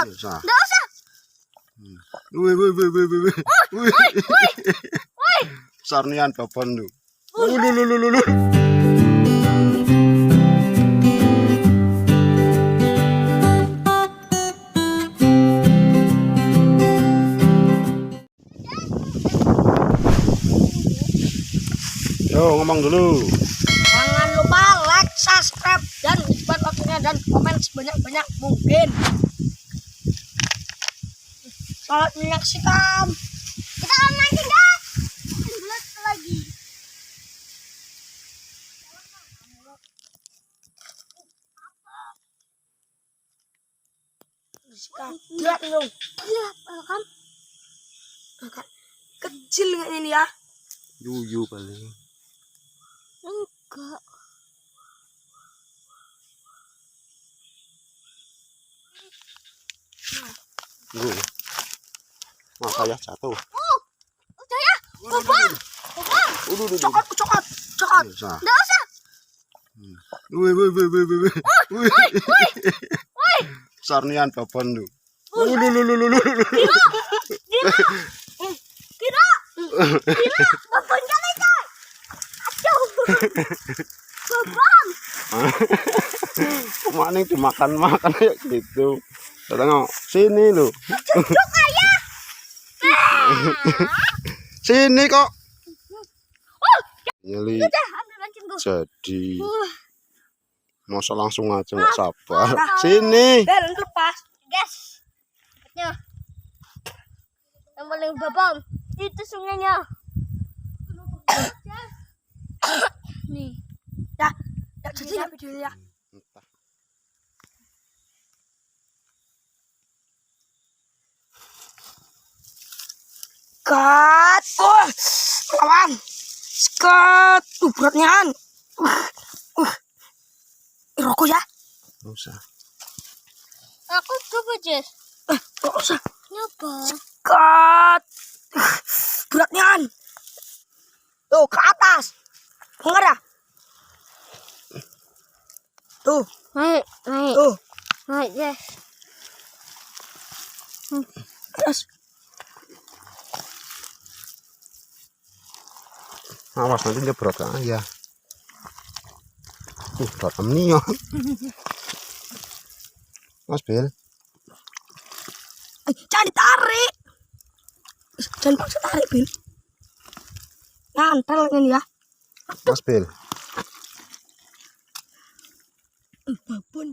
cokot. Nggak usah. Wih. Sarnian papan lu. Lu. Yo, ngomong dulu. Jangan lupa like, subscribe, dan buat waktunya dan komen sebanyak-banyak mungkin. Selamat menyaksikan. Kita akan mancing guys. Belut lagi. Lihat dong. Iya, kan? Kecil nggak ini ya? Yuyu paling. Enggak. Wah, saya jatuh. Udah ya. Bang. Cokot. Enggak usah. Wih. Sarnian papan lu. Lu. Kira. Bapaknya lecet. Aduh. Babang. Kemana dimakan ya gitu. Datang sini lu. Cuk ayah. Sini kok. Nyeli. Udah ambil mancing gua. Jadi masa langsung aja nggak sabar. Sini. Bel lepas. Guys. Cepetnya. Yang paling babang itu sungainya. Nih. Ya jadi nggak videonya. Kat, lawan, skat, beratnya an, rokok ya? Nggak usah. Aku coba Jess. Nggak usah, Nyoba. skat, beratnya an, tuh ke atas, enggak ada, tuh, Naik. tuh, Naik Jess. terus, Awas nanti dia berat kan ya. Berat amnion. Mas Bel. jangan ditarik, jangan paksa tarik Bin, ngantel ini ya, Mas Bel. babon,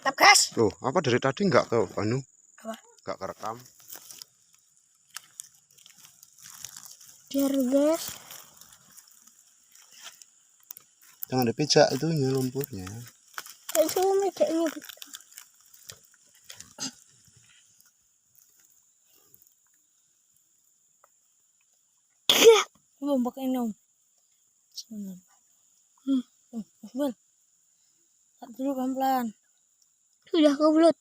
tap gas. Loh, apa dari tadi nggak ke anu? Apa? Nggak kerekam. Biar guys. Jangan dipijak itunya lumpurnya. Kayak cuma mejanya gitu. Belum pakai nom. Bel. Tak dulu pelan-pelan. Sudah kebelut.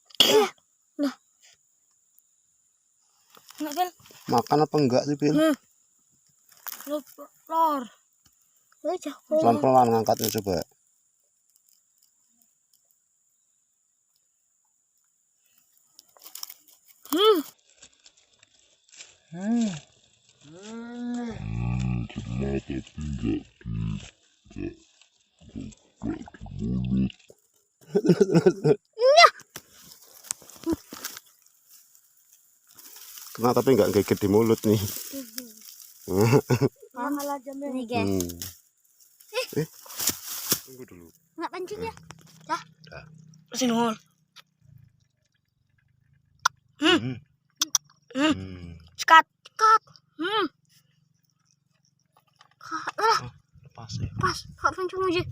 Enggak, Bel. Makan apa enggak sih Bel? Lor. Udah Pelan-pelan ngangkatnya coba. Kena tapi nggak gigit di mulut nih. Malah jamnya nih guys. Tunggu dulu. Nggak pancing ya? Dah. Sini hol. Skat. Lepas ya. Pas, nggak pancing aja.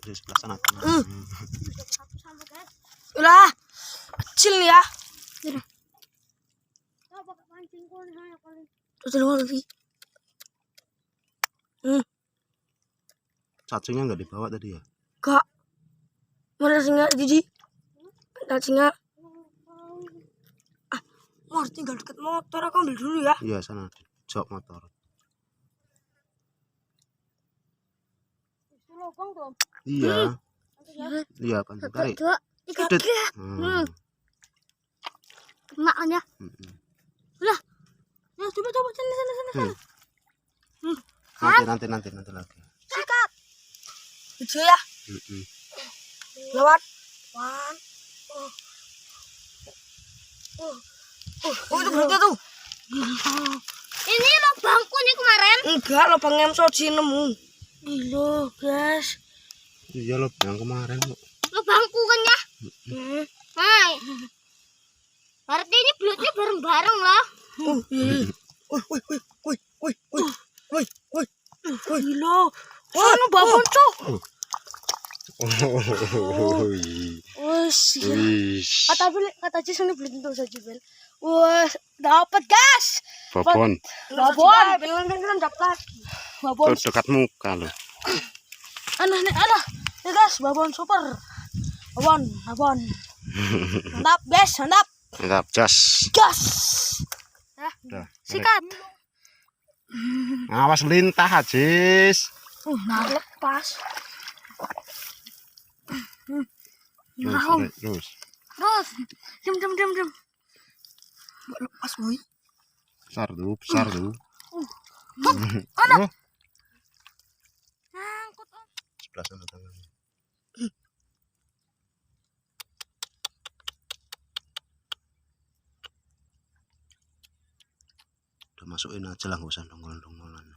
Di sebelah sana. Satu sama guys. Ulah. Kecil ya. Coba pakai pancing kau nih paling. Terus hol lagi. Cacingnya nggak dibawa tadi ya? Kak. Mana singa Didi? Ada singa. Mau tinggal deket motor, aku ambil dulu ya. Iya sana di jok motor. Itu lubang tuh. Iya. Iya kan tarik. Dua. Tiga. Makanya. Lah. Nah, coba sini. Nanti lagi. Sikat. Itu ya. Lewat. Itu berarti tuh. Ini lubangku nih kemarin. Enggak, lubang yang Sudi nemu. Gila, guys. Iya lubang kemarin kok. Lubangku kan ya. Hai. Berarti ini belutnya bareng-bareng lah. Wih. Gila. Sana babon, Cok. Kata Jis ini belum tentu saja, Bel. Wah, dapat, guys. Babon. Beneran dapat. Babon. Dekat muka lo. Alah. Ya, guys, babon super. Babon. Mantap, guys, mantap. Mantap, jas. Gas. Udah. Sikat. Awas lintah, Ajis. Nah, lepas. Terus. Diam. Lepas, boy. Besar tuh. Ada. Ngangkut. Sebelah sana tangannya. Udah masukin aja lah, nggak usah dongol-dongolan.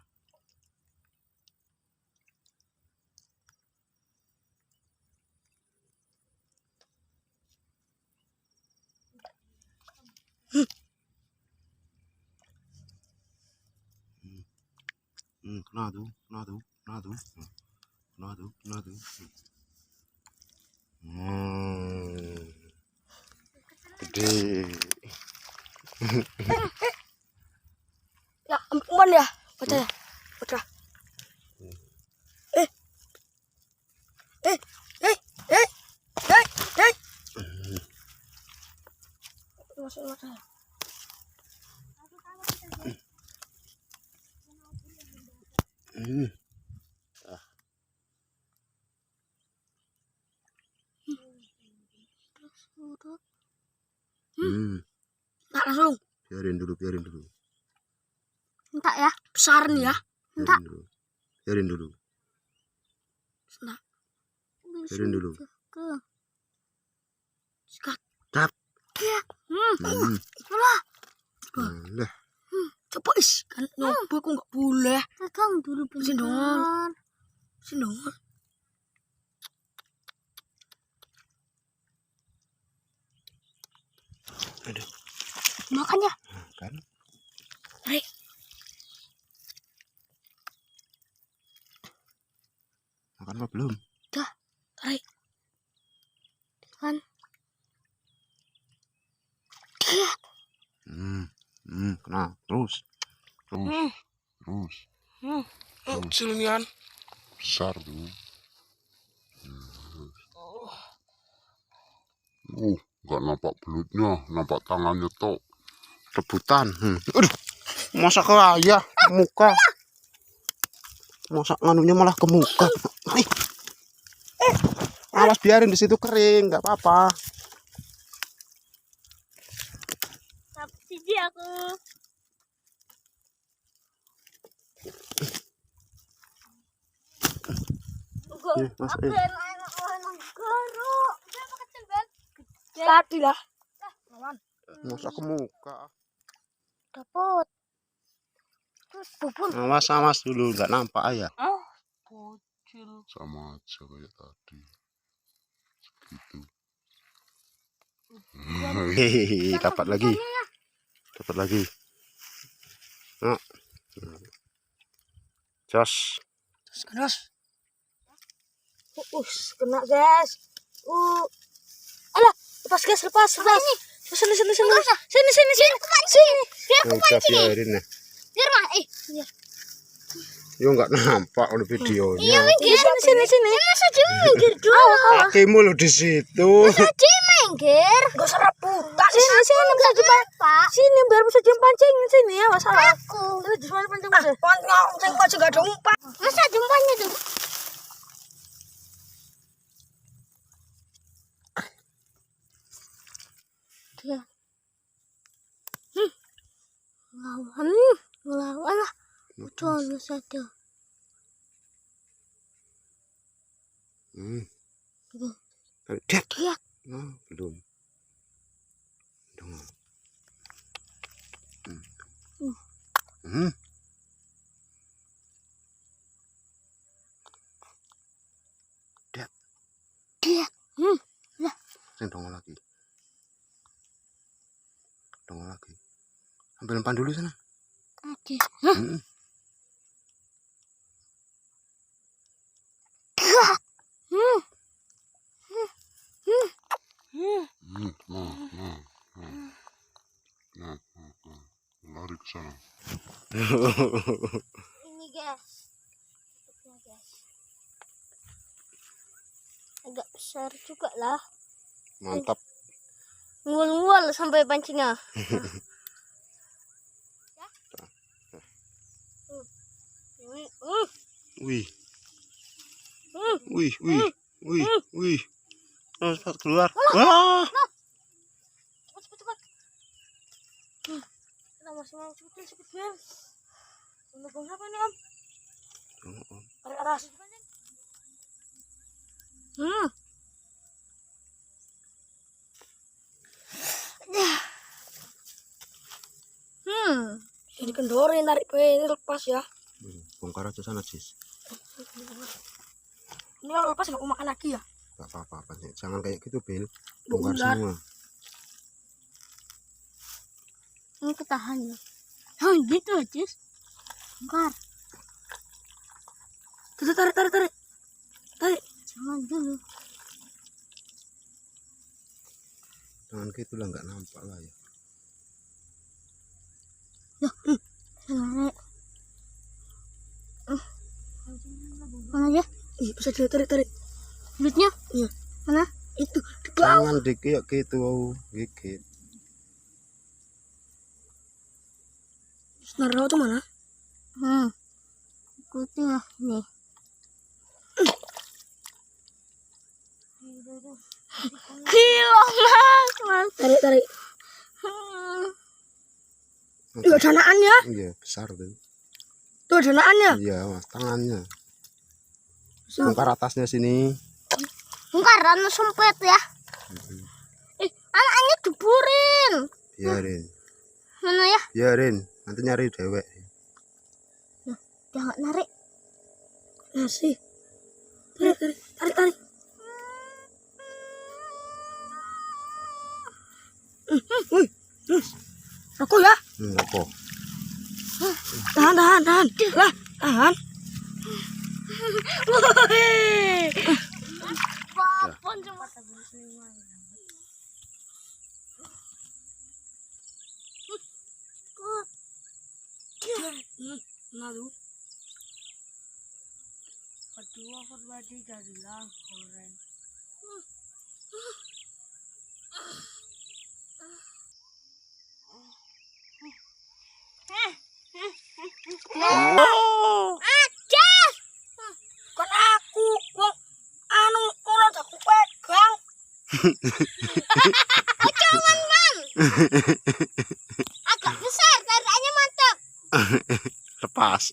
Kena tuh. Gede. Ya, ampun ya. Baca. Masuk. Tak langsung. Biarin dulu. Entak ya. Besar nih ya. Entak. Biarin dulu. Nah. Biarin dulu. Sikat. Tap. Ya. Alah. Lah. Coba kan nyoba kok enggak boleh. Pegang dulu bentar. Sini dong. Aduh. Makan ya. Kan. Tarik. Makan apa belum? Udah. Tarik. Kan. Kena. Terus. Kecil nih kan? Besar tuh. Nggak nampak belutnya, nampak tangannya tok. Rebutan. Aduh. Masa ke ayah muka. Masa nganunya malah ke muka. Awas biarin di situ kering, nggak apa-apa. Sudi aku. Masukin. Tadi lah. Masa ke muka. Dapat. Terus bubur. Awas dulu, nggak nampak ayah. Bocil. Sama aja kayak tadi. Segitu. Hehehe, dapat lagi. Nah. Jos. Keras. Kena guys. Alah, lepas. Sini. Udah biarin ya. Biar mah, Yo nggak nampak oleh videonya. Iya, minggir. Sini. Masa dia minggir dulu? Kakimu lo di situ. Masa dia minggir? Gak usah rebutan. Sini bisa dipancing. Sini biar bisa dipancing. Sini ya, masalah. Aku. Ini bisa dipancing. Pancing kok juga ada umpan. Masa ada umpannya tuh? Dia. Ngelawan lah. Udah saja. Dia. Oh, belum. Dong. Dia. Lah. Sing dong lagi. Dong lagi. Ambil umpan dulu sana. Oke. Lari ke sana. Ini guys. Agak besar juga lah. Mantap. Ngual-ngual sampai pancingnya. Wih. Wih. Oh, cepat keluar. Wah. Cepat. Kita masih mau cepet biar. Megang apa nih, Om? Tarik aras. Jadi kendorin tarik ini lepas ya. Bongkar aja sana, Sis. Ini kalau lepas nggak mau makan lagi ya? Gak apa-apa, jangan kayak gitu, Bel. Bongkar semua. Ini ketahan ya. Oh gitu, Cis. Bongkar. Tarik. Jangan dulu. Jangan gitu lah, nggak nampak lah ya. Tarik. Mana ya? Bisa ditarik. Belutnya? Iya. Mana? Itu di bawah. Jangan dikit gitu, dikit. Naruh tuh mana? Ikutin lah nih. Gila mas. Tarik. Itu danaannya? Iya, besar tuh. Tuh danaannya? Iya, mas, tangannya. Bongkar atasnya sini. Bongkar, anu sempit ya. Anaknya jeburin. Biarin. Mana ya? Biarin, nanti nyari dewek. Jangan narik. Masih. Tarik. Aku ya. Apa? Tahan. Lah, tahan. Papon cuma lalu kedua berbagi jadilah goreng. Ajas. Kan aku wong anu ora aku pegang. Jangan, Bang. Agak besar, tariknya mantap. Lepas.